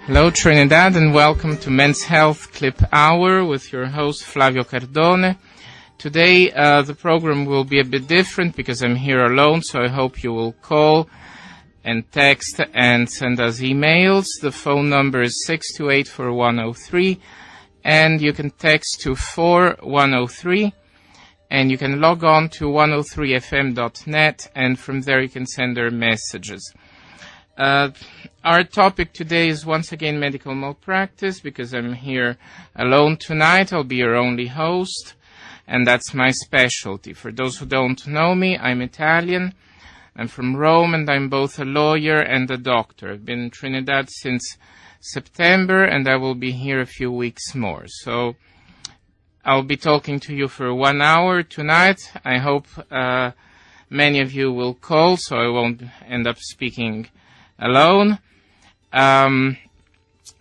Hello Trinidad, and welcome to Men's Health Clip Hour with your host Flavio Cardone. Today the program will be a bit different because I'm here alone, so I hope you will call and text and send us emails. The phone number is 628-4103, and you can text to 4103, and you can log on to 103fm.net, and from there you can send our messages. Our topic today is once again medical malpractice, because I'm here alone tonight. I'll be your only host, and that's my specialty. For those who don't know me, I'm Italian. I'm from Rome, and I'm both a lawyer and a doctor. I've been in Trinidad since September, and I will be here a few weeks more. So I'll be talking to you for 1 hour tonight. I hope many of you will call, so I won't end up speaking alone.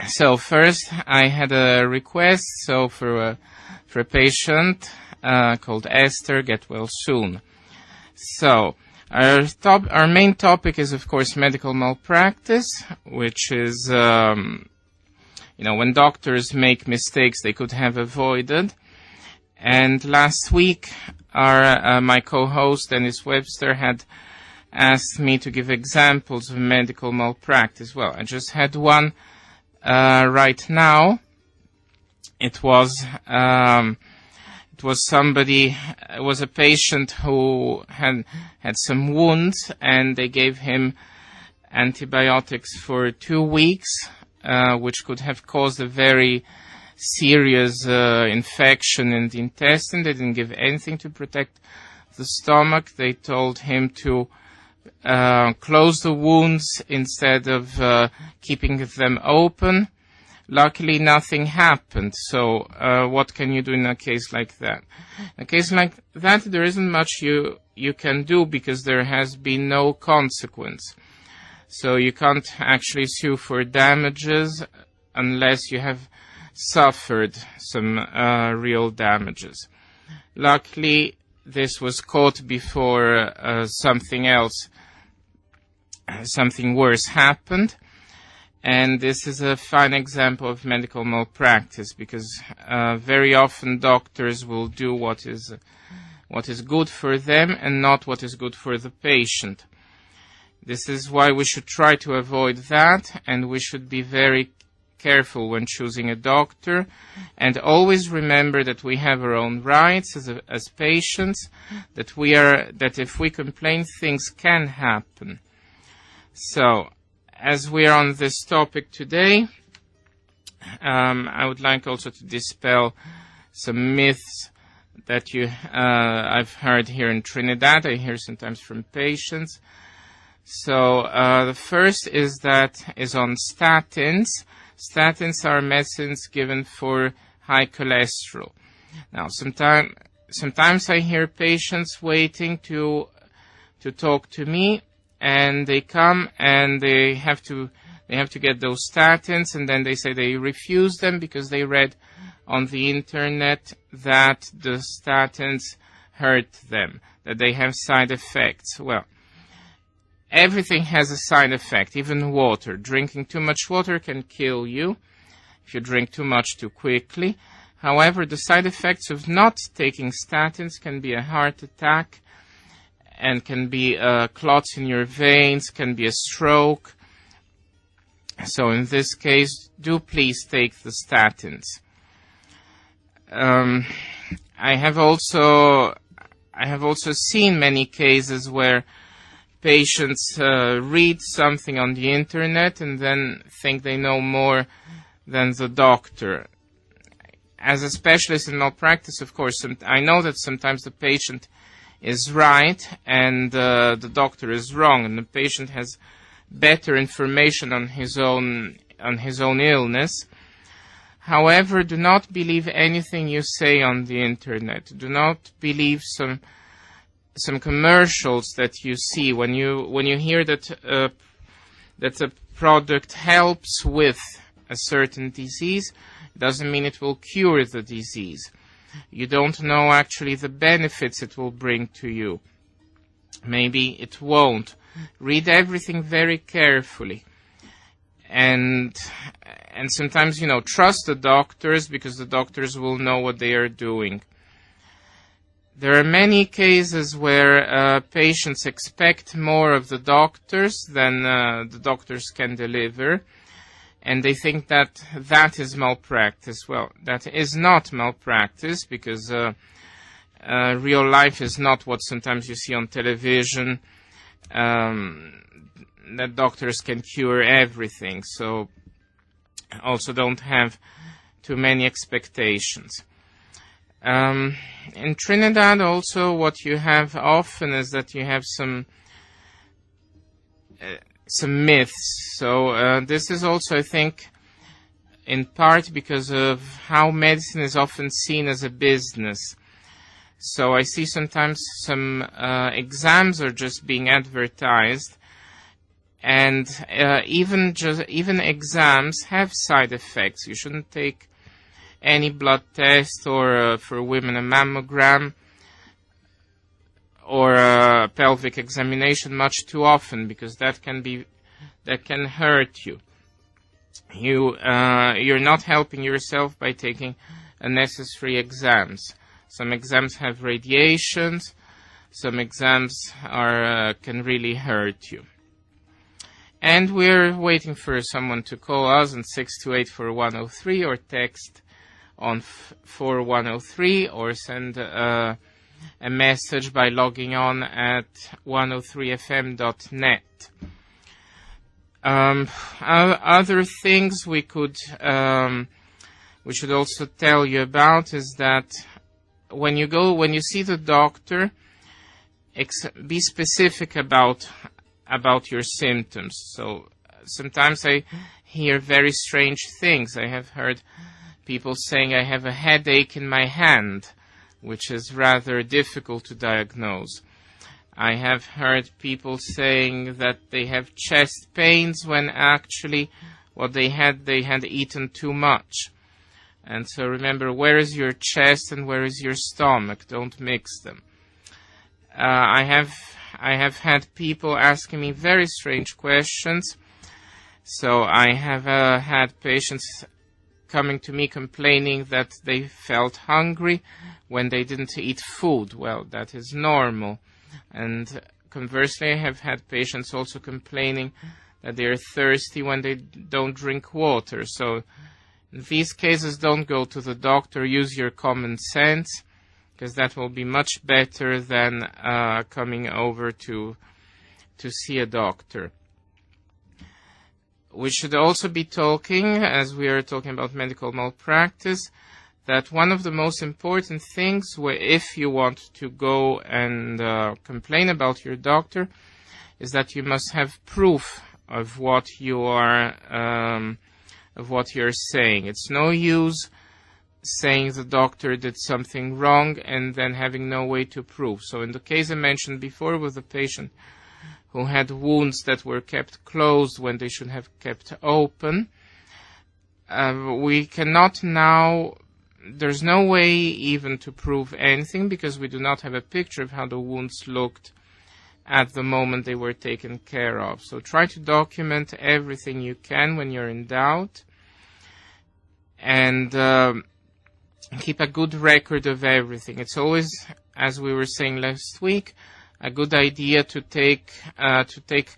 So first, I had a request. So for a patient called Esther, get well soon. So our main topic is, of course, medical malpractice, which is when doctors make mistakes they could have avoided. And last week, my co-host Dennis Webster had asked me to give examples of medical malpractice. Well, I just had one right now. It was a patient who had some wounds, and they gave him antibiotics for 2 weeks, which could have caused a very serious infection in the intestine. They didn't give anything to protect the stomach. They told him to close the wounds instead of keeping them open. Luckily, nothing happened. So what can you do in a case like that? In a case like that, there isn't much you can do, because there has been no consequence. So you can't actually sue for damages unless you have suffered some real damages. Luckily, this was caught before something worse happened. And this is a fine example of medical malpractice, because very often doctors will do what is good for them and not what is good for the patient. This is why we should try to avoid that, and we should be very careful when choosing a doctor, and always remember that we have our own rights as patients, that if we complain, things can happen. So, as we are on this topic today, I would like also to dispel some myths that I've heard here in Trinidad. I hear sometimes from patients. So the first is on statins. Statins are medicines given for high cholesterol. Now, sometimes I hear patients waiting to talk to me, and they come and they have to get those statins, and then they say they refuse them because they read on the internet that the statins hurt them, that they have side effects. Well, everything has a side effect, even water. Drinking too much water can kill you if you drink too much too quickly. However, the side effects of not taking statins can be a heart attack, and can be clots in your veins, can be a stroke. So in this case, do please take the statins. I have also seen many cases where patients read something on the internet and then think they know more than the doctor. As a specialist in malpractice, of course, I know that sometimes the patient is right and the doctor is wrong, and the patient has better information on his own illness. However, do not believe anything you say on the internet. Do not believe some commercials that you see when you hear that a product helps with a certain disease. It doesn't mean it will cure the disease. You don't know actually the benefits it will bring to you. Maybe it won't. Read everything very carefully. And And sometimes, trust the doctors because the doctors will know what they are doing. There are many cases where patients expect more of the doctors than the doctors can deliver, and they think that that is malpractice. Well, that is not malpractice because real life is not what sometimes you see on television, that doctors can cure everything. So also don't have too many expectations. In Trinidad also what you have often is that you have some myths. So this is also, I think, in part because of how medicine is often seen as a business. So I see sometimes some exams are just being advertised, and even exams have side effects. You shouldn't take any blood test or for women a mammogram or a pelvic examination much too often, because that can hurt you. You're not helping yourself by taking unnecessary exams. Some exams have radiations. Some exams can really hurt you. And we're waiting for someone to call us on 628-4103 or text on 4103 or send a message by logging on at 103fm.net. Other things we should also tell you about is that when you see the doctor, be specific about your symptoms. So sometimes I hear very strange things. I have heard people saying, I have a headache in my hand, which is rather difficult to diagnose. I have heard people saying that they have chest pains when actually what they had eaten too much. And so remember, where is your chest and where is your stomach? Don't mix them. I have had people asking me very strange questions. So I have had patients coming to me complaining that they felt hungry when they didn't eat food. Well, that is normal. And conversely, I have had patients also complaining that they are thirsty when they don't drink water. So in these cases, don't go to the doctor. Use your common sense, because that will be much better than coming over to see a doctor. We should also be talking, as we are talking about medical malpractice, that one of the most important things, if you want to go and complain about your doctor, is that you must have proof of what you're saying. It's no use saying the doctor did something wrong and then having no way to prove. So in the case I mentioned before with the patient who had wounds that were kept closed when they should have kept open, we cannot now, there's no way even to prove anything because we do not have a picture of how the wounds looked at the moment they were taken care of. So try to document everything you can when you're in doubt, and keep a good record of everything. It's always, as we were saying last week, a good idea to take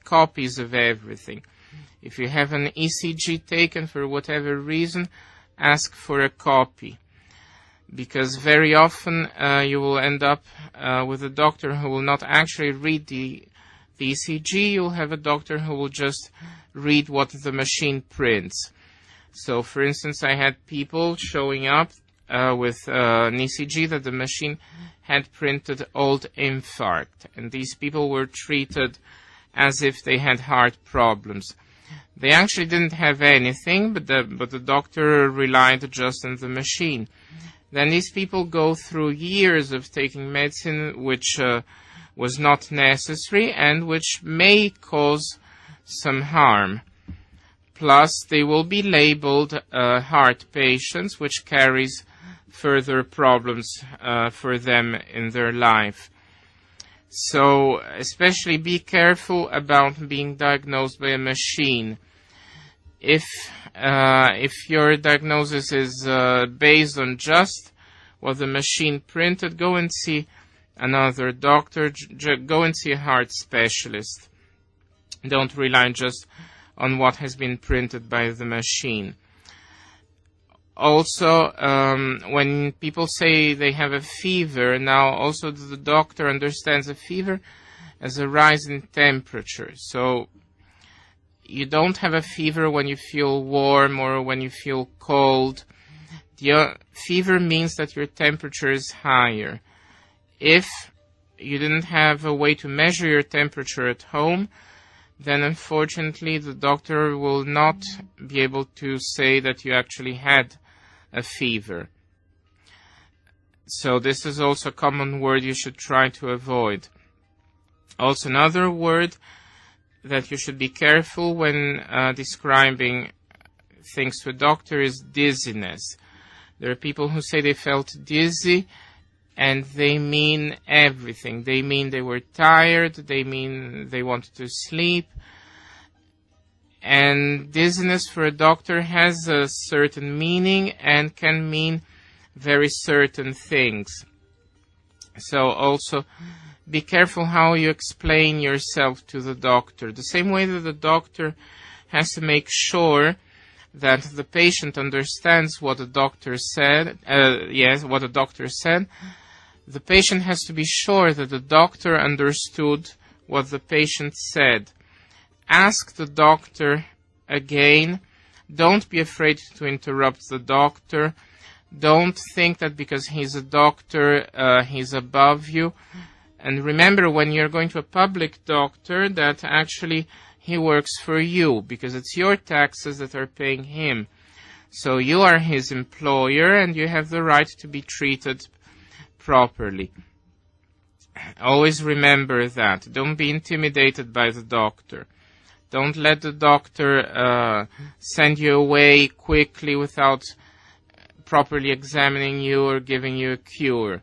copies of everything. If you have an ECG taken for whatever reason, ask for a copy, because very often you will end up with a doctor who will not actually read the ECG. You'll have a doctor who will just read what the machine prints. So, for instance, I had people showing up with an ECG that the machine had printed old infarct, and these people were treated as if they had heart problems. They actually didn't have anything, but the doctor relied just on the machine. Then these people go through years of taking medicine which was not necessary and which may cause some harm. Plus, they will be labeled heart patients, which carries further problems for them in their life. So, especially be careful about being diagnosed by a machine. If your diagnosis is based on just what the machine printed, go and see another doctor. Go and see a heart specialist. Don't rely just on what has been printed by the machine. Also, when people say they have a fever, now also the doctor understands a fever as a rise in temperature. So you don't have a fever when you feel warm or when you feel cold. The fever means that your temperature is higher. If you didn't have a way to measure your temperature at home, then unfortunately the doctor will not be able to say that you actually had a fever. So this is also a common word you should try to avoid. Also, another word that you should be careful when describing things to a doctor is dizziness. There are people who say they felt dizzy, and they mean everything. They mean they were tired, they mean they wanted to sleep. And dizziness for a doctor has a certain meaning and can mean very certain things. So also be careful how you explain yourself to the doctor. The same way that the doctor has to make sure that the patient understands what the doctor said, what the doctor said, the patient has to be sure that the doctor understood what the patient said. Ask the doctor again. Don't be afraid to interrupt the doctor. Don't think that because he's a doctor, he's above you. And remember, when you're going to a public doctor, that actually he works for you, because it's your taxes that are paying him. So you are his employer, and you have the right to be treated properly. Always remember that. Don't be intimidated by the doctor. Don't let the doctor send you away quickly without properly examining you or giving you a cure.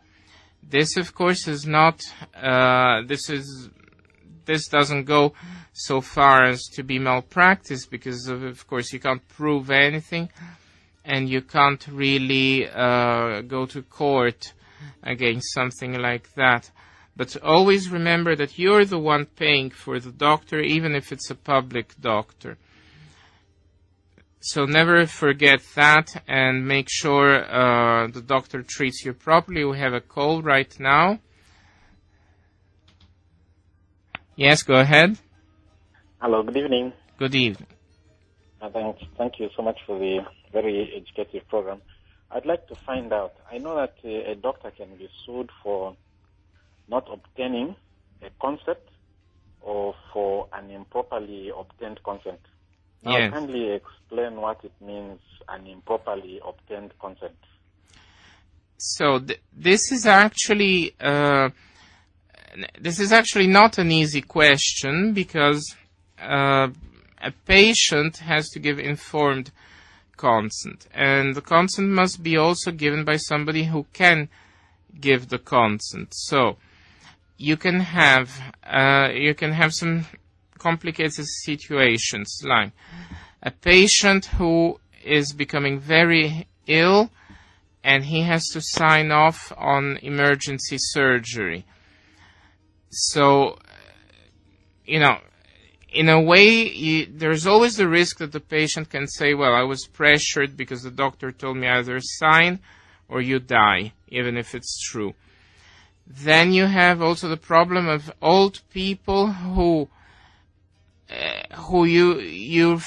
This, of course, is not. This doesn't go so far as to be malpractice, because of course you can't prove anything, and you can't really go to court against something like that. But always remember that you're the one paying for the doctor, even if it's a public doctor. So never forget that, and make sure the doctor treats you properly. We have a call right now. Yes, go ahead. Hello, good evening. Good evening. Thank you so much for the very educative program. I'd like to find out, I know that a doctor can be sued for not obtaining a consent or for an improperly obtained consent. Now, Yes. kindly explain what it means, an improperly obtained consent. So this is actually not an easy question, because a patient has to give informed consent, and the consent must be also given by somebody who can give the consent. So you can have some complicated situations, like a patient who is becoming very ill and he has to sign off on emergency surgery. So, in a way, there's always the risk that the patient can say, well, I was pressured because the doctor told me either sign or you die, even if it's true. Then you have also the problem of old people who you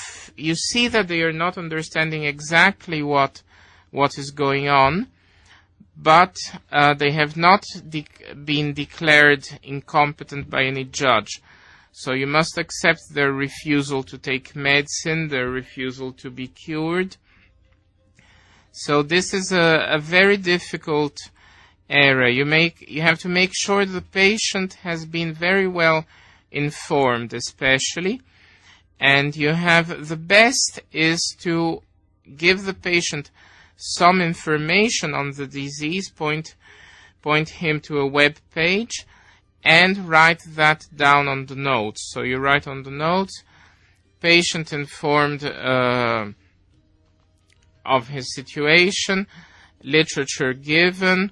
see that they are not understanding exactly what is going on, but they have not been declared incompetent by any judge. So you must accept their refusal to take medicine, their refusal to be cured. So this is a very difficult area. You have to make sure the patient has been very well informed, especially, and the best is to give the patient some information on the disease, point him to a web page, and write that down on the notes. So you write on the notes, patient informed of his situation, literature given,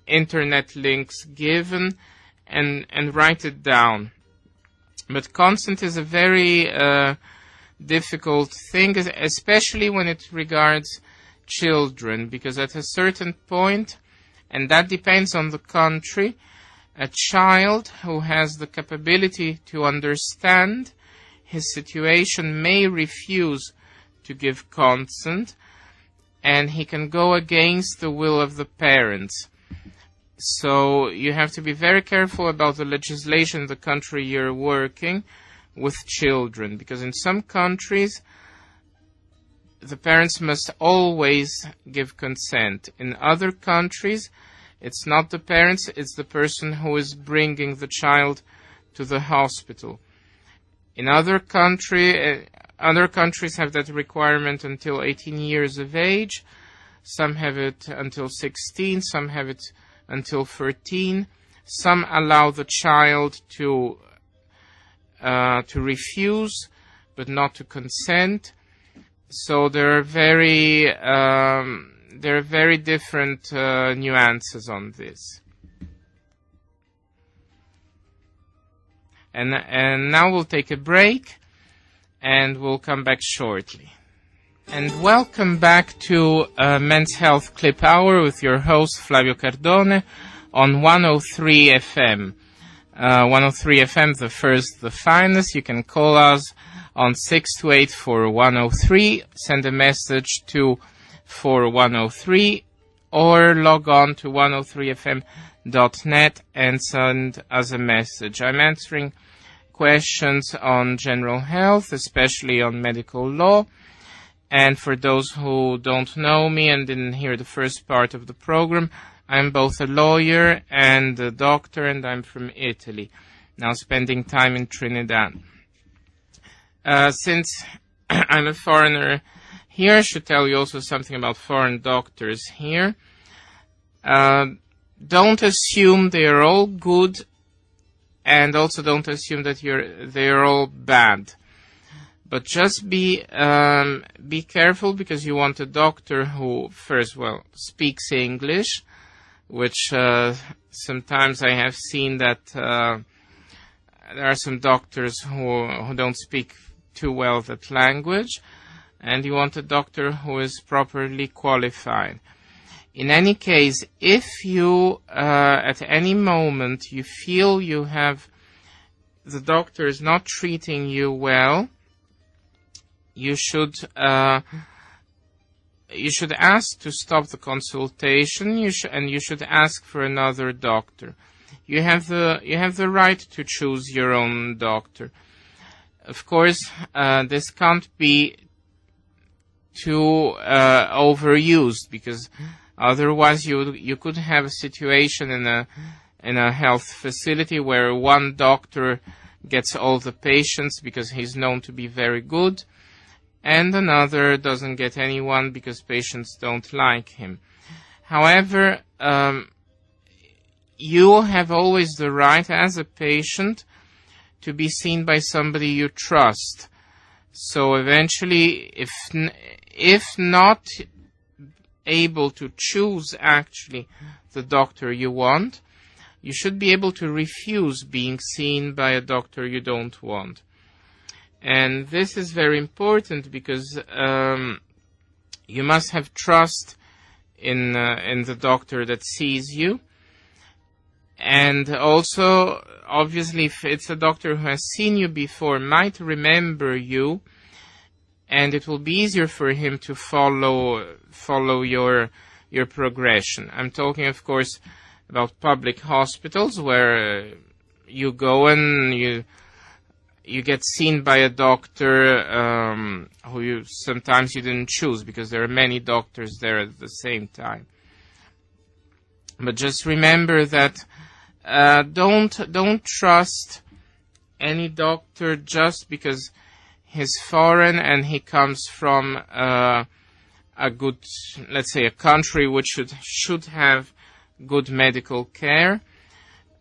internet links given, and write it down. But consent is a very difficult thing, especially when it regards children, because at a certain point, and that depends on the country, a child who has the capability to understand his situation may refuse to give consent, and he can go against the will of the parents. So you have to be very careful about the legislation in the country you're working with children, because in some countries the parents must always give consent. In other countries, it's not the parents, it's the person who is bringing the child to the hospital. In other countries have that requirement until 18 years of age. Some have it until 16, some have it until 13. Some allow the child to refuse, but not to consent. So there are very different nuances on this. And now we'll take a break, and we'll come back shortly. And welcome back to Men's Health Clip Hour with your host Flavio Cardone on 103 FM. 103 FM, the first, the finest. You can call us on 628-4103, send a message to 4103, or log on to 103fm.net and send us a message. I'm answering questions on general health, especially on medical law. And for those who don't know me and didn't hear the first part of the program, I'm both a lawyer and a doctor, and I'm from Italy, now spending time in Trinidad. Since I'm a foreigner here, I should tell you also something about foreign doctors here. Don't assume they are all good, and also don't assume that they are all bad. But just be careful, because you want a doctor who first, speaks English, which sometimes I have seen that there are some doctors who don't speak too well that language, and you want a doctor who is properly qualified. In any case, if you at any moment you feel the doctor is not treating you well, you should ask to stop the consultation, and you should ask for another doctor. You have the right to choose your own doctor. Of course, this can't be too overused, because otherwise you could have a situation in a health facility where one doctor gets all the patients because he's known to be very good, and another doesn't get anyone because patients don't like him. However, you have always the right as a patient to be seen by somebody you trust. So eventually, if not able to choose actually the doctor you want, you should be able to refuse being seen by a doctor you don't want. And this is very important, because you must have trust in the doctor that sees you. And also, obviously, if it's a doctor who has seen you before, might remember you, and it will be easier for him to follow your progression. I'm talking, of course, about public hospitals, where you go and you get seen by a doctor who sometimes you didn't choose, because there are many doctors there at the same time. But just remember that don't trust any doctor just because he's foreign and he comes from a good, let's say, a country which should have good medical care.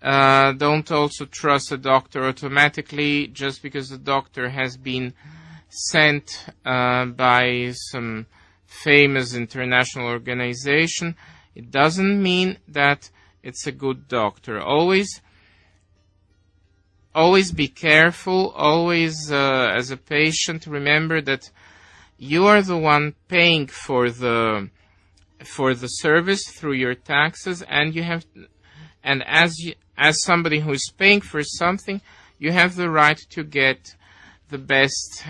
Don't also trust a doctor automatically just because the doctor has been sent by some famous international organization. It doesn't mean that it's a good doctor. Always be careful. Always, as a patient, remember that you are the one paying for the service through your taxes, and as somebody who is paying for something, you have the right to get the best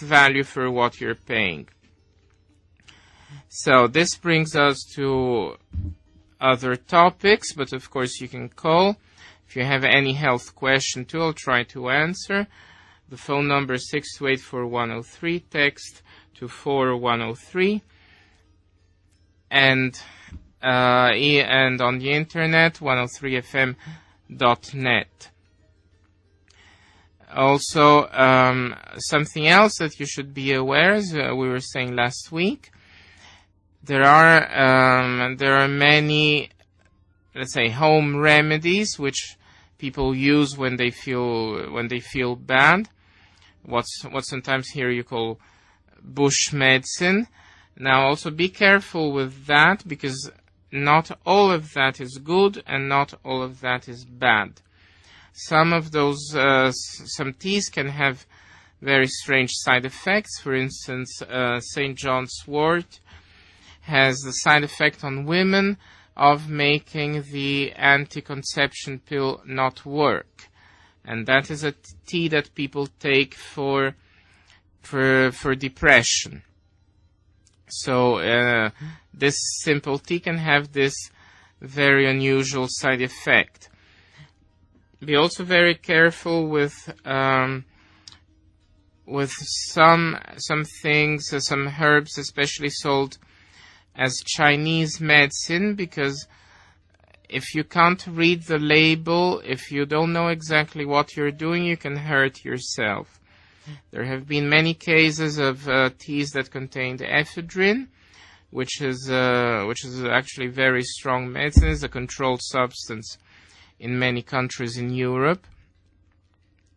value for what you're paying. So this brings us to other topics, but of course you can call. If you have any health question too, I'll try to answer. The phone number is 6284103, text to 4103, and on the internet, 103fm.net. Also, something else that you should be aware, as we were saying last week, there are many, let's say, home remedies which people use when they feel bad. What sometimes here you call bush medicine. Now, also be careful with that, because not all of that is good and not all of that is bad. Some of those, some teas can have very strange side effects. For instance, St. John's wort has the side effect on women of making the anti-conception pill not work. And that is a tea that people take for depression. So this simple tea can have this very unusual side effect. Be also very careful with some things, some herbs, especially sold as Chinese medicine, because if you can't read the label, if you don't know exactly what you're doing, you can hurt yourself. There have been many cases of teas that contained ephedrine, which is actually very strong medicine. It's a controlled substance in many countries in Europe,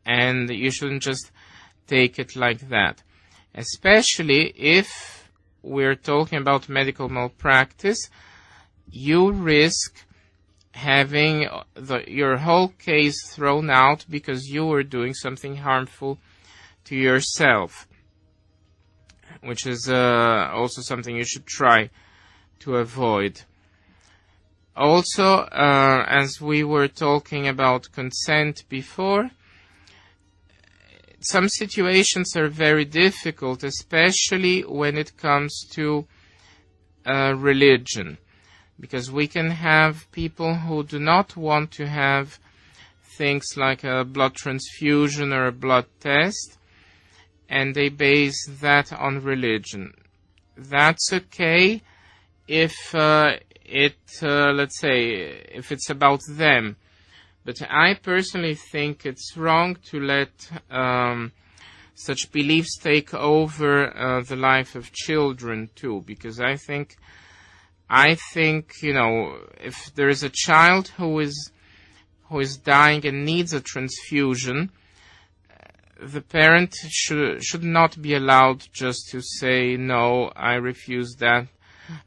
and you shouldn't just take it like that. Especially if we're talking about medical malpractice, you risk having your whole case thrown out because you were doing something harmful to yourself, which is also something you should try to avoid. Also, as we were talking about consent before, some situations are very difficult, especially when it comes to religion, because we can have people who do not want to have things like a blood transfusion or a blood test, and they base that on religion. That's okay if let's say, if it's about them. But I personally think it's wrong to let such beliefs take over the life of children too, because I think, you know, if there is a child who is dying and needs a transfusion, the parent should not be allowed just to say, no, I refuse that.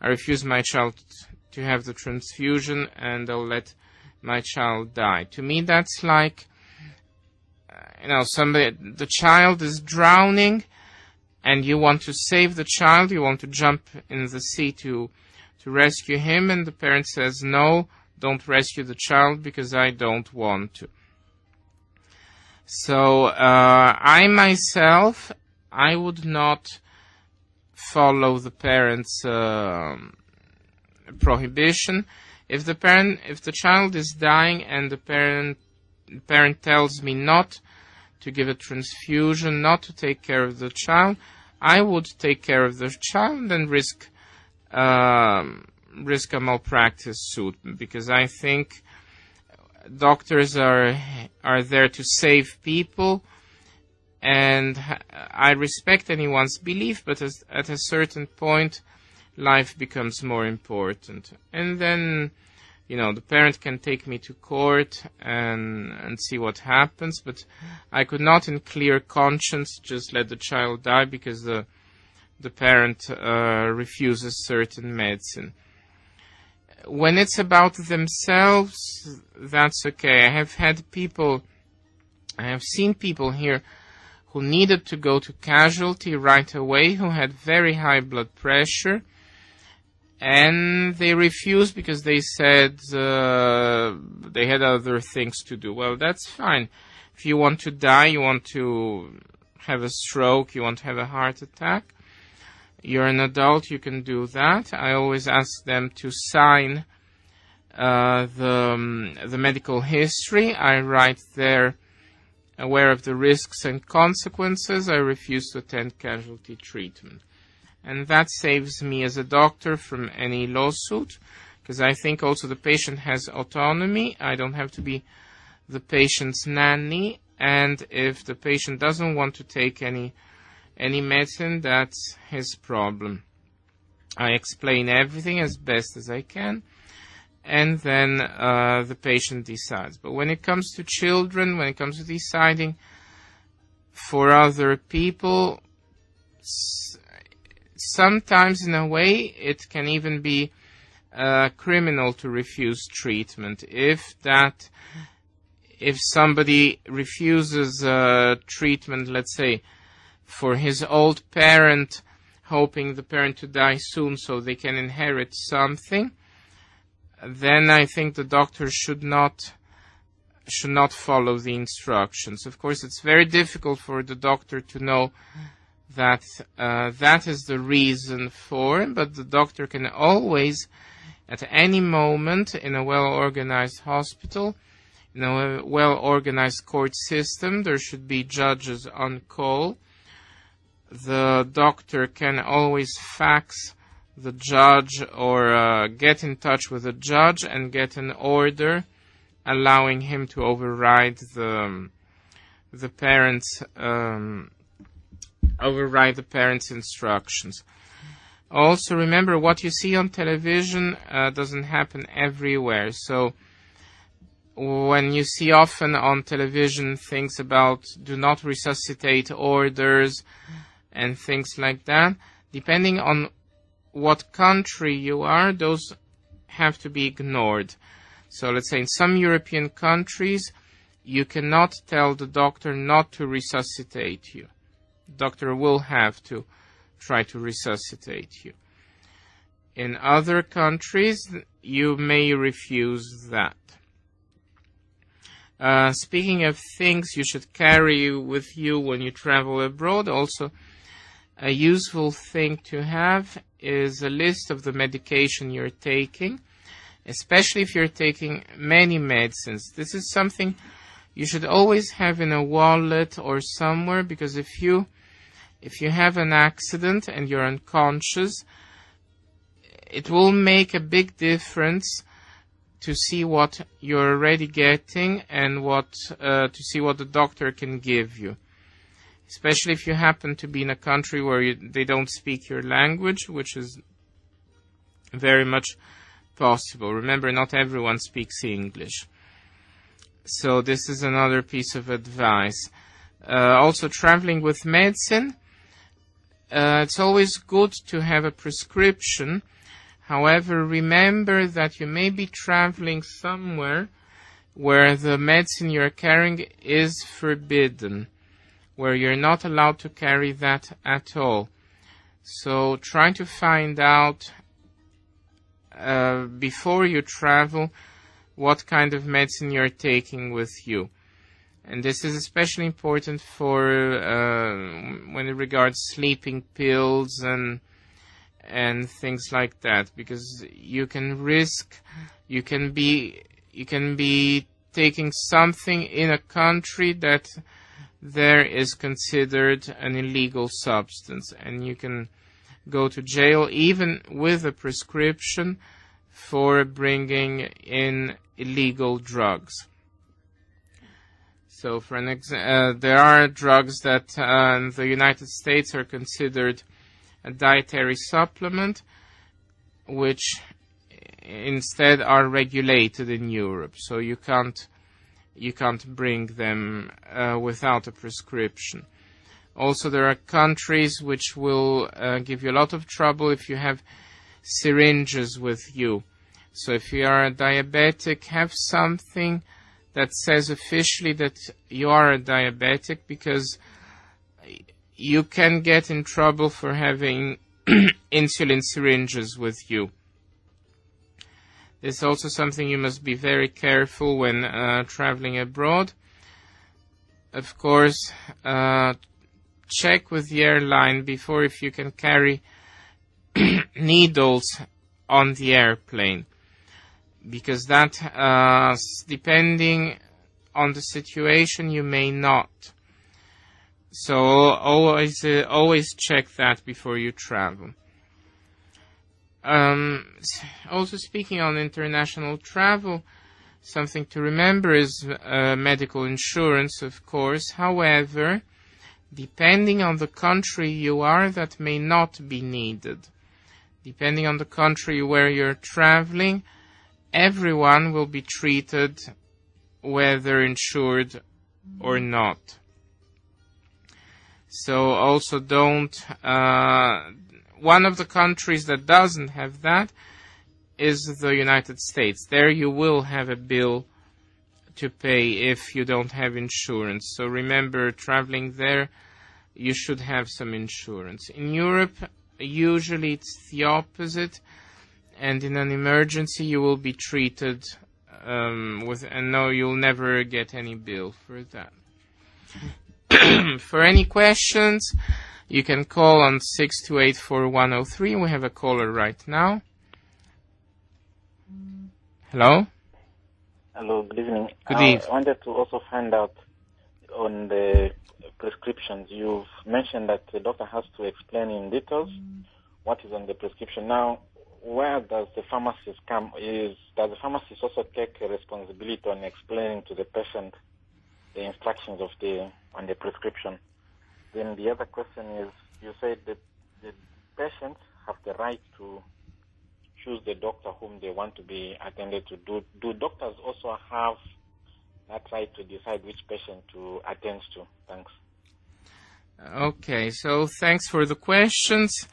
I refuse my child to have the transfusion, and I'll let my child die. To me, that's like, you know, the child is drowning, and you want to save the child, you want to jump in the sea to rescue him, and the parent says, no, don't rescue the child because I don't want to. So, I myself, I would not follow the parent's prohibition. If the child is dying and the parent tells me not to give a transfusion, not to take care of the child, I would take care of the child and risk a malpractice suit, because I think doctors are there to save people, and I respect anyone's belief, but at a certain point, life becomes more important. And then the parent can take me to court and see what happens, but I could not in clear conscience just let the child die because the parent refuses certain medicine. When it's about themselves, that's okay. I have seen people here who needed to go to casualty right away, who had very high blood pressure, and they refused because they said they had other things to do. Well, that's fine. If you want to die, you want to have a stroke, you want to have a heart attack, you're an adult, you can do that. I always ask them to sign the medical history. I write there, aware of the risks and consequences, I refuse to attend casualty treatment. And that saves me as a doctor from any lawsuit, because I think also the patient has autonomy. I don't have to be the patient's nanny, and if the patient doesn't want to take any medicine, that's his problem. I explain everything as best as I can, and then the patient decides. But when it comes to children, when it comes to deciding for other people, sometimes in a way it can even be criminal to refuse treatment. If somebody refuses treatment, let's say, for his old parent, hoping the parent to die soon so they can inherit something, then I think the doctor should not follow the instructions. Of course, it's very difficult for the doctor to know that that is the reason for it, but the doctor can always, at any moment, in a well-organized hospital, in a well-organized court system, there should be judges on call. The doctor can always fax the judge or get in touch with the judge and get an order allowing him to override the parent's instructions. Also, remember, what you see on television doesn't happen everywhere. So when you see often on television things about do not resuscitate orders and things like that, depending on what country you are, those have to be ignored. So let's say in some European countries, you cannot tell the doctor not to resuscitate you. The doctor will have to try to resuscitate you. In other countries, you may refuse that. Speaking of things you should carry with you when you travel abroad, also a useful thing to have is a list of the medication you're taking, especially if you're taking many medicines. This is something you should always have in a wallet or somewhere, because if you have an accident and you're unconscious, it will make a big difference to see what you're already getting and to see what the doctor can give you. Especially if you happen to be in a country where they don't speak your language, which is very much possible. Remember, not everyone speaks English. So this is another piece of advice. Also, traveling with medicine, it's always good to have a prescription. However, remember that you may be traveling somewhere where the medicine you're carrying is forbidden, where you're not allowed to carry that at all. So try to find out before you travel what kind of medicine you're taking with you. And this is especially important for when it regards sleeping pills and things like that, because you can be taking something in a country that there is considered an illegal substance, and you can go to jail even with a prescription for bringing in illegal drugs. So, for an there are drugs that in the United States are considered a dietary supplement, which instead are regulated in Europe, so you can't bring them without a prescription. Also, there are countries which will give you a lot of trouble if you have syringes with you. So if you are a diabetic, have something that says officially that you are a diabetic, because you can get in trouble for having insulin syringes with you. This is also something you must be very careful when traveling abroad. Of course, check with the airline before if you can carry needles on the airplane, because that, depending on the situation, you may not. So always check that before you travel. Also, speaking on international travel, something to remember is medical insurance, of course. However, depending on the country you are, that may not be needed. Depending on the country where you're traveling, everyone will be treated whether insured or not. So also don't, one of the countries that doesn't have that is the United States. There you will have a bill to pay if you don't have insurance. So remember, traveling there, you should have some insurance. In Europe, usually it's the opposite, and in an emergency you will be treated and no, you'll never get any bill for that. For any questions, you can call on 628-4103. We have a caller right now. Hello? Hello, good evening. Good evening. I wanted to also find out on the prescriptions. You've mentioned that the doctor has to explain in details what is on the prescription. Now, where does the pharmacist come? Does the pharmacist also take a responsibility on explaining to the patient the instructions on the prescription? Then the other question is, you said that the patients have the right to choose the doctor whom they want to be attended to. Do doctors also have that right to decide which patient to attend to? Thanks. Okay, so thanks for the questions.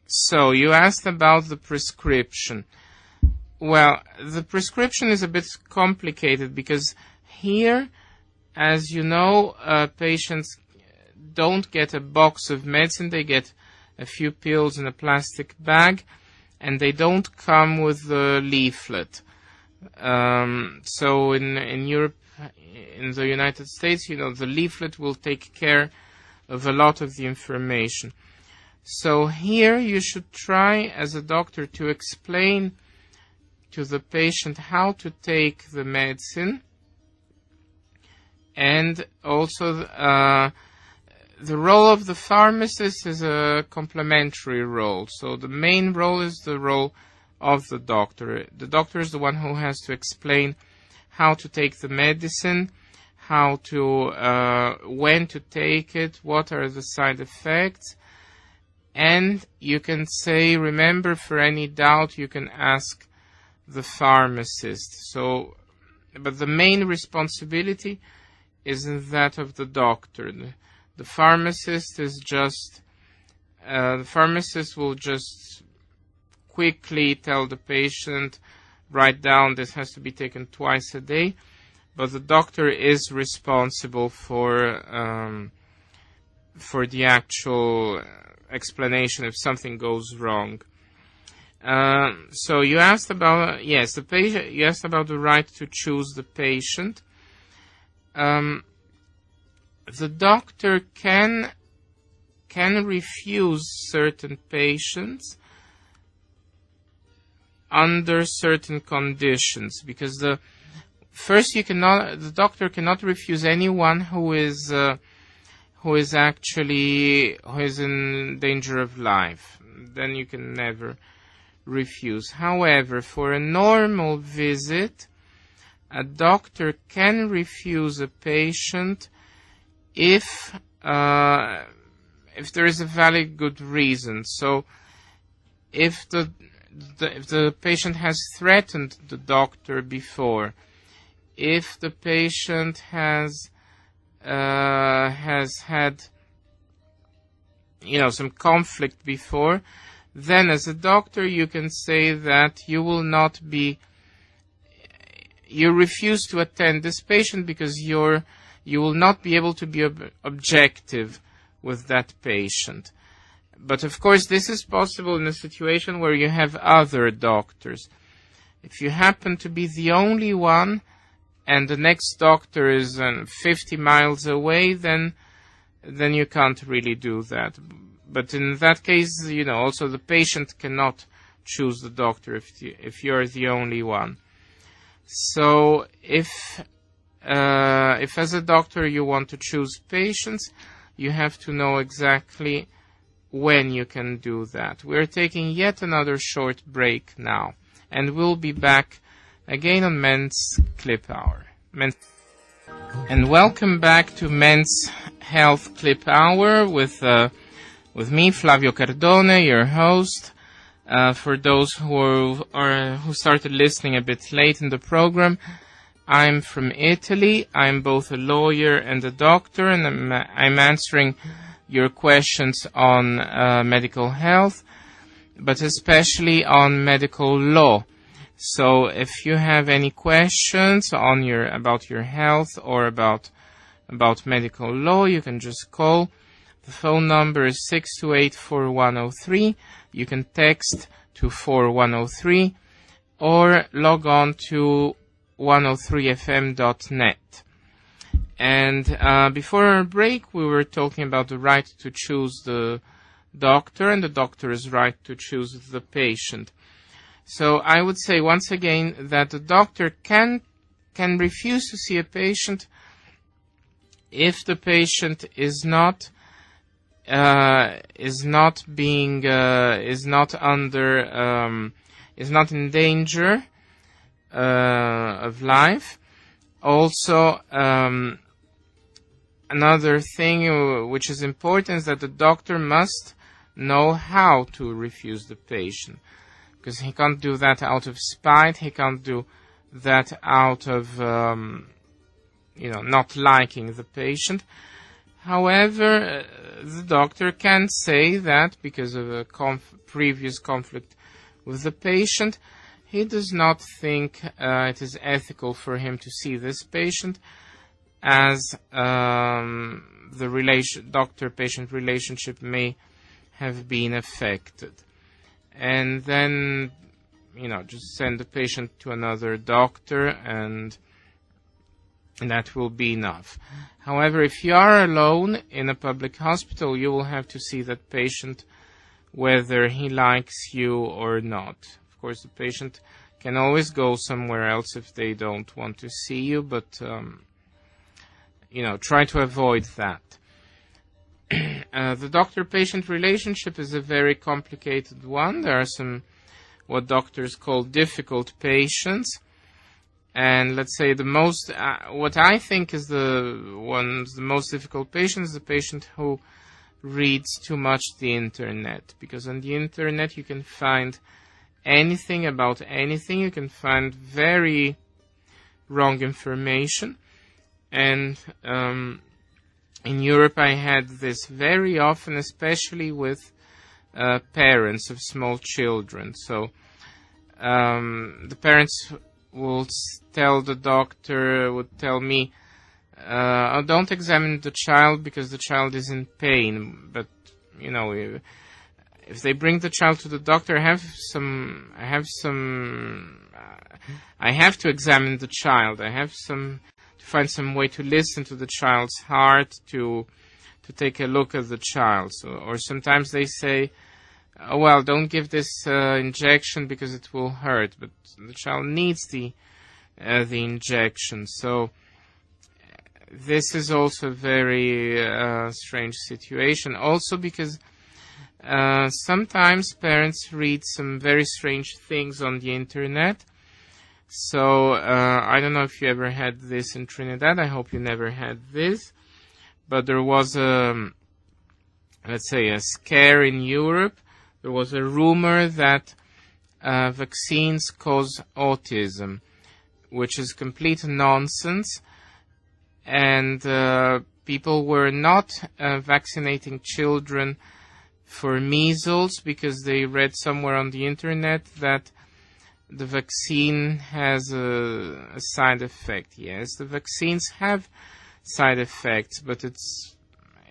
So you asked about the prescription. Well, the prescription is a bit complicated because here, as you know, patients don't get a box of medicine. They get a few pills in a plastic bag, and they don't come with the leaflet. So in Europe, in the United States, the leaflet will take care of a lot of the information. So here you should try, as a doctor, to explain to the patient how to take the medicine, and also the role of the pharmacist is a complementary role. So the main role is the role of the doctor. The doctor is the one who has to explain how to take the medicine, how to when to take it, what are the side effects, and you can say, remember, for any doubt you can ask the pharmacist. So, but the main responsibility isn't that of the doctor. The pharmacist is just, the pharmacist will just quickly tell the patient, write down this has to be taken twice a day, but the doctor is responsible for the actual explanation if something goes wrong. So you asked about, yes, the patient. You asked about the right to choose the patient. The doctor can refuse certain patients under certain conditions, because the doctor cannot refuse anyone who is in danger of life. Then you can never refuse. However, for a normal visit, a doctor can refuse a patient if there is a valid good reason. So if the if the patient has threatened the doctor before, if the patient has had some conflict before, then as a doctor you can say that you refuse to attend this patient because you will not be able to be objective with that patient. But of course this is possible in a situation where you have other doctors. If you happen to be the only one and the next doctor is 50 miles away, then you can't really do that. But in that case, also the patient cannot choose the doctor if you're the only one. So if as a doctor you want to choose patients, you have to know exactly when you can do that. We're taking yet another short break now, and we'll be back again on Men's Clip Hour. And welcome back to Men's Health Clip Hour with me, Flavio Cardone, your host. For those who started listening a bit late in the program, I'm from Italy. I'm both a lawyer and a doctor, and I'm answering your questions on medical health, but especially on medical law. So if you have any questions about your health or about medical law, you can just call. The phone number is 628-4103. You can text to 4103 or log on to 103fm.net. And before our break, we were talking about the right to choose the doctor and the doctor's right to choose the patient. So I would say once again that the doctor can refuse to see a patient if the patient is not in danger of life. Also, another thing which is important is that the doctor must know how to refuse the patient, because he can't do that out of spite. He can't do that out of not liking the patient. However, the doctor can say that because of a previous conflict with the patient, he does not think it is ethical for him to see this patient, as the doctor-patient relationship may have been affected. And then, just send the patient to another doctor, and that will be enough. However, if you are alone in a public hospital, you will have to see that patient whether he likes you or not. Of course, the patient can always go somewhere else if they don't want to see you, but, try to avoid that. The doctor-patient relationship is a very complicated one. There are some what doctors call difficult patients. And let's say what I think is the most difficult patient is the patient who reads too much the internet. Because on the internet you can find anything about anything. You can find very wrong information. And in Europe I had this very often, especially with parents of small children. So the parents would tell me, don't examine the child because the child is in pain. But, if they bring the child to the doctor, I have to examine the child. I have to find some way to listen to the child's heart, to take a look at the child. Or sometimes they say, oh, well, don't give this injection because it will hurt, but the child needs the injection. So this is also a very strange situation. Also because sometimes parents read some very strange things on the internet. So I don't know if you ever had this in Trinidad. I hope you never had this. But there was let's say a scare in Europe. There was a rumor that vaccines cause autism, which is complete nonsense. And people were not vaccinating children for measles because they read somewhere on the internet that the vaccine has a side effect. Yes, the vaccines have side effects, but it's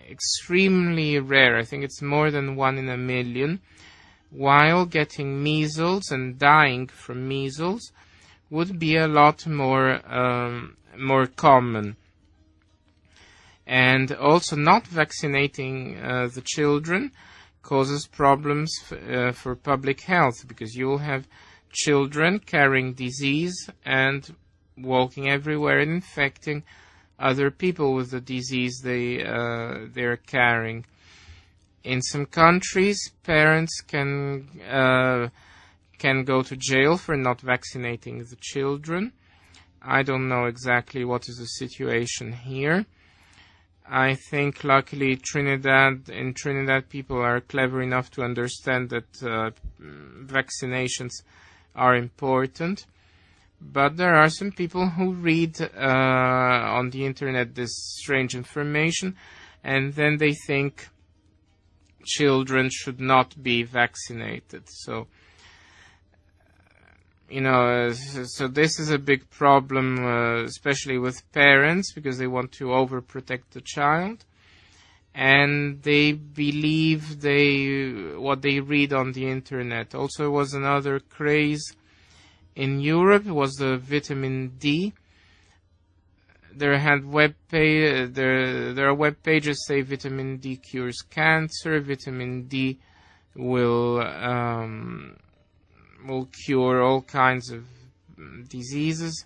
extremely rare. I think it's more than 1 in a million, while getting measles and dying from measles would be a lot more common. And also not vaccinating the children causes problems for public health, because you will have children carrying disease and walking everywhere and infecting other people with the disease they're carrying. In some countries, parents can go to jail for not vaccinating the children. I don't know exactly what is the situation here. I think luckily in Trinidad people are clever enough to understand that vaccinations are important. But there are some people who read on the internet this strange information, and then they think children should not be vaccinated. So, so this is a big problem, especially with parents, because they want to overprotect the child, and they believe what they read on the internet. Also, was another craze in Europe was the vitamin D. There are web pages say vitamin D cures cancer. Vitamin D will cure all kinds of diseases.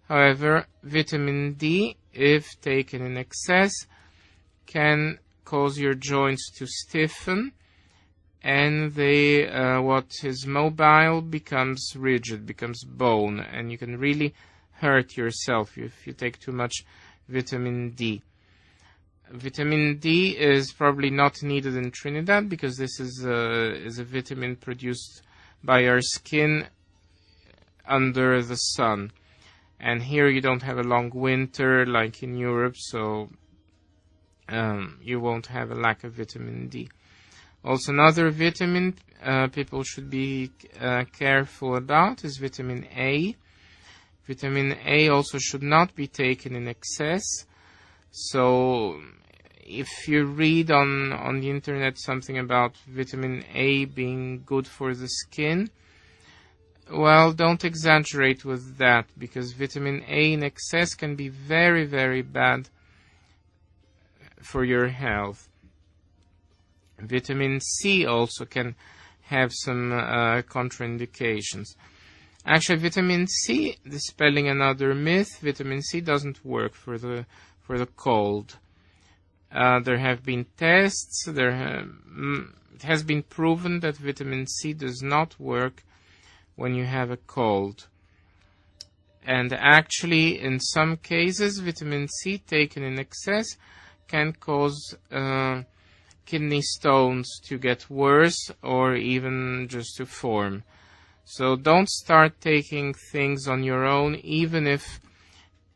However, vitamin D, if taken in excess, can cause your joints to stiffen, and what is mobile becomes rigid, becomes bone, and you can really hurt yourself if you take too much vitamin D. Vitamin D is probably not needed in Trinidad because this is a vitamin produced by our skin under the sun. And here you don't have a long winter like in Europe, so you won't have a lack of vitamin D. Also, another vitamin people should be careful about is vitamin A. Vitamin A also should not be taken in excess. So, if you read on the internet something about vitamin A being good for the skin, well, don't exaggerate with that, because vitamin A in excess can be very, very bad for your health. Vitamin C also can have some contraindications. Actually, vitamin C, dispelling another myth, vitamin C doesn't work for the cold. There have been tests. It has been proven that vitamin C does not work when you have a cold. And actually, in some cases, vitamin C taken in excess can cause kidney stones to get worse or even just to form. So don't start taking things on your own, even if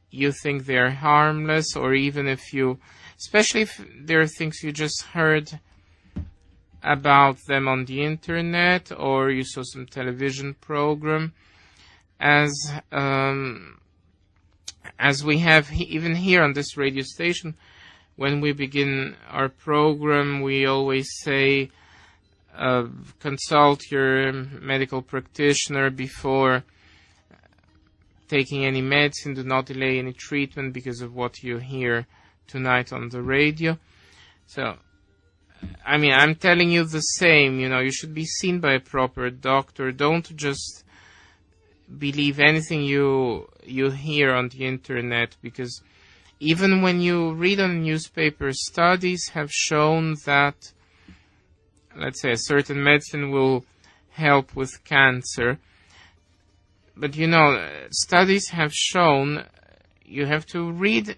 you think they're harmless, or even if especially if there are things you just heard about them on the internet, or you saw some television program. As we have even here on this radio station, when we begin our program, we always say, consult your medical practitioner before taking any medicine. Do not delay any treatment because of what you hear tonight on the radio. So, I mean, I'm telling you the same, you should be seen by a proper doctor. Don't just believe anything you hear on the internet, because even when you read on a newspaper, studies have shown that, let's say, a certain medicine will help with cancer. But, studies have shown you have to read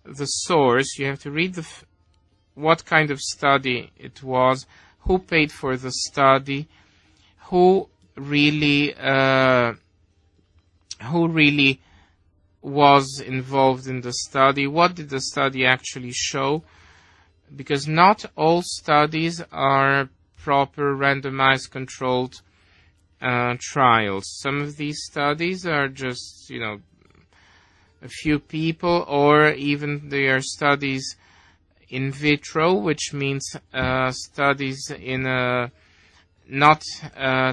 the source, you have to read what kind of study it was, who paid for the study, who really was involved in the study. What did the study actually show? Because not all studies are proper randomized controlled trials. Some of these studies are just, a few people, or even they are studies in vitro, which means studies in not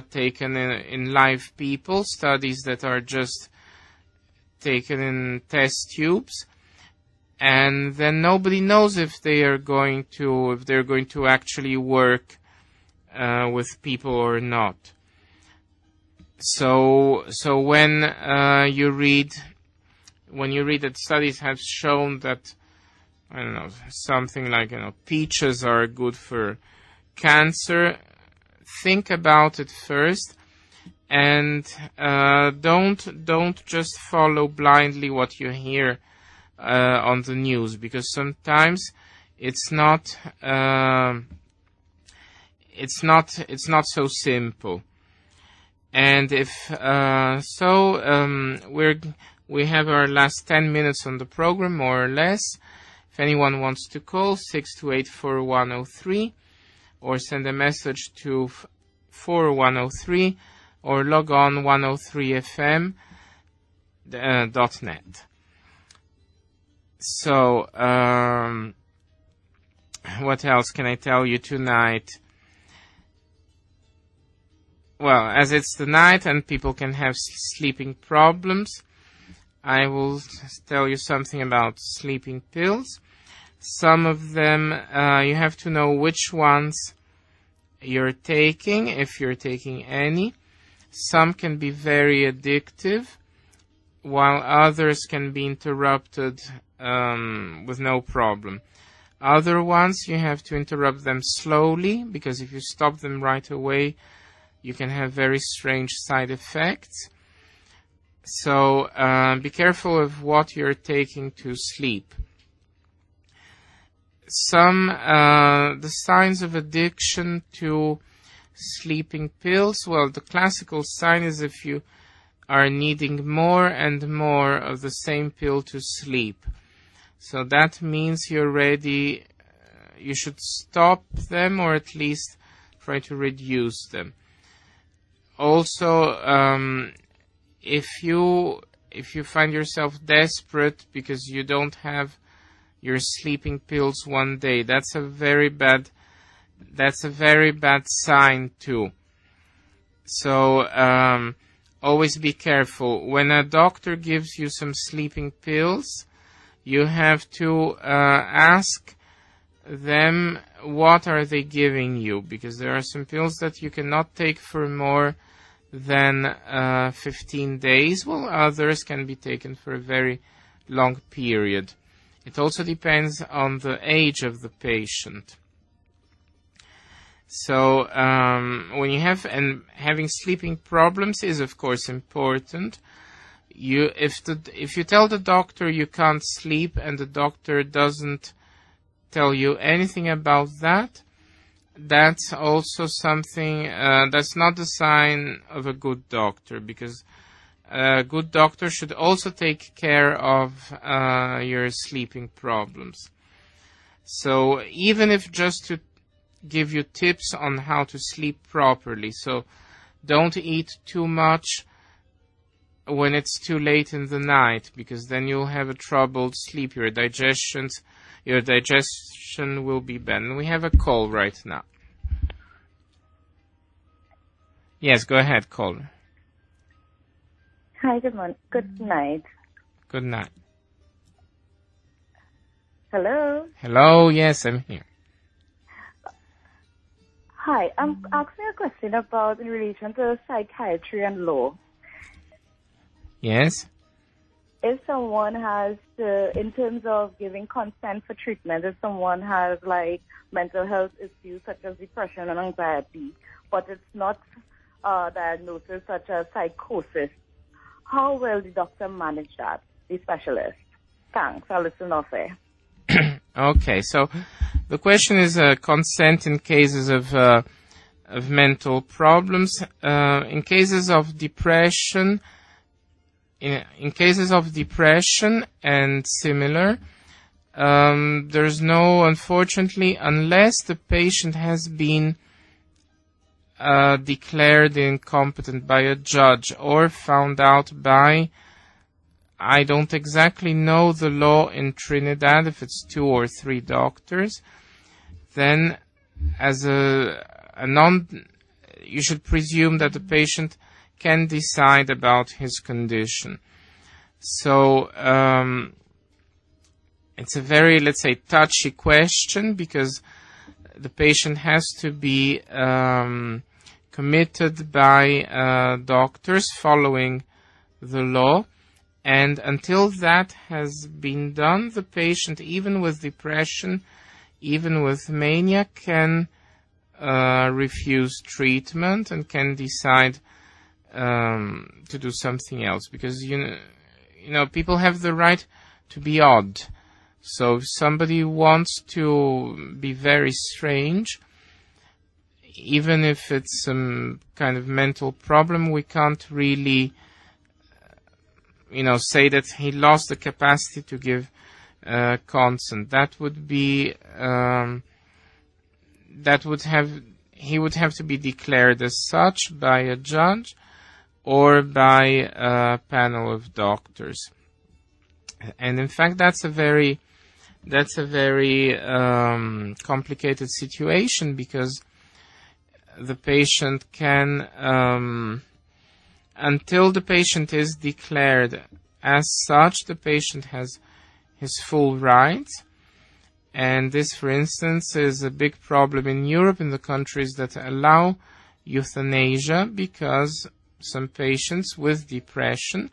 taken in live people, studies that are just taken in test tubes, and then nobody knows if they're going to actually work with people or not. So when you read that studies have shown that, I don't know, something like, peaches are good for cancer, think about it first, and don't just follow blindly what you hear on the news, because sometimes it's not so simple. And we have our last 10 minutes on the program, more or less. If anyone wants to call, 628-4103, or send a message to 4103, or log on 103fm.net. So, what else can I tell you tonight? Well, as it's the night and people can have sleeping problems, I will tell you something about sleeping pills. Some of them, you have to know which ones you're taking, if you're taking any. Some can be very addictive, while others can be interrupted with no problem. Other ones, you have to interrupt them slowly, because if you stop them right away, you can have very strange side effects. So be careful of what you're taking to sleep. The signs of addiction to sleeping pills, well, the classical sign is if you are needing more and more of the same pill to sleep. So that means you should stop them, or at least try to reduce them. Also, if you find yourself desperate because you don't have your sleeping pills one day, that's a very bad sign too. So always be careful. When a doctor gives you some sleeping pills, you have to ask them what are they giving you, because there are some pills that you cannot take for more than 15 days, while others can be taken for a very long period. It also depends on the age of the patient. So when you having sleeping problems is of course important. If you tell the doctor you can't sleep and the doctor doesn't tell you anything about that, that's also something that's not the sign of a good doctor, because a good doctor should also take care of your sleeping problems. So even if just to give you tips on how to sleep properly, so don't eat too much when it's too late in the night, because then you'll have a troubled sleep. Your digestion will be bad. And we have a call right now. Yes, go ahead, caller. Hi, good morning. Good night. Good night. Hello? Hello, yes, I'm here. Hi, I'm asking a question about in relation to psychiatry and law. Yes? If someone has to, in terms of giving consent for treatment, if someone has like mental health issues such as depression and anxiety, but it's not diagnosis such as psychosis, how will the doctor manage that, the specialist? Thanks, I'll listen off there. Okay, so the question is consent in cases of mental problems. In cases of depression, in cases of depression and similar, there's no, unfortunately, unless the patient has been declared incompetent by a judge or found out by, I don't exactly know the law in Trinidad, if it's 2 or 3 doctors, then as you should presume that the patient can decide about his condition. So it's a very, let's say, touchy question, because the patient has to be committed by doctors following the law, and until that has been done, the patient, even with depression, even with mania, can refuse treatment and can decide to do something else, because you know people have the right to be odd. So if somebody wants to be very strange, even if it's some kind of mental problem, we can't really say that he lost the capacity to give consent. That would be he would have to be declared as such by a judge or by a panel of doctors. And in fact, that's a very complicated situation, because the patient can, until the patient is declared as such, the patient has his full rights. And this, for instance, is a big problem in Europe, in the countries that allow euthanasia, because some patients with depression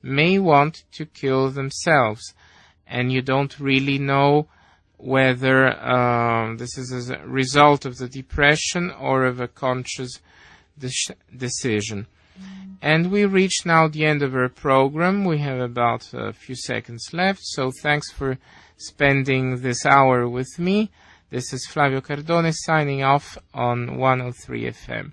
may want to kill themselves, and you don't really know whether this is as a result of the depression or of a conscious decision. And we reach now the end of our program. We have about a few seconds left, so thanks for spending this hour with me. This is Flavio Cardone signing off on 103 FM.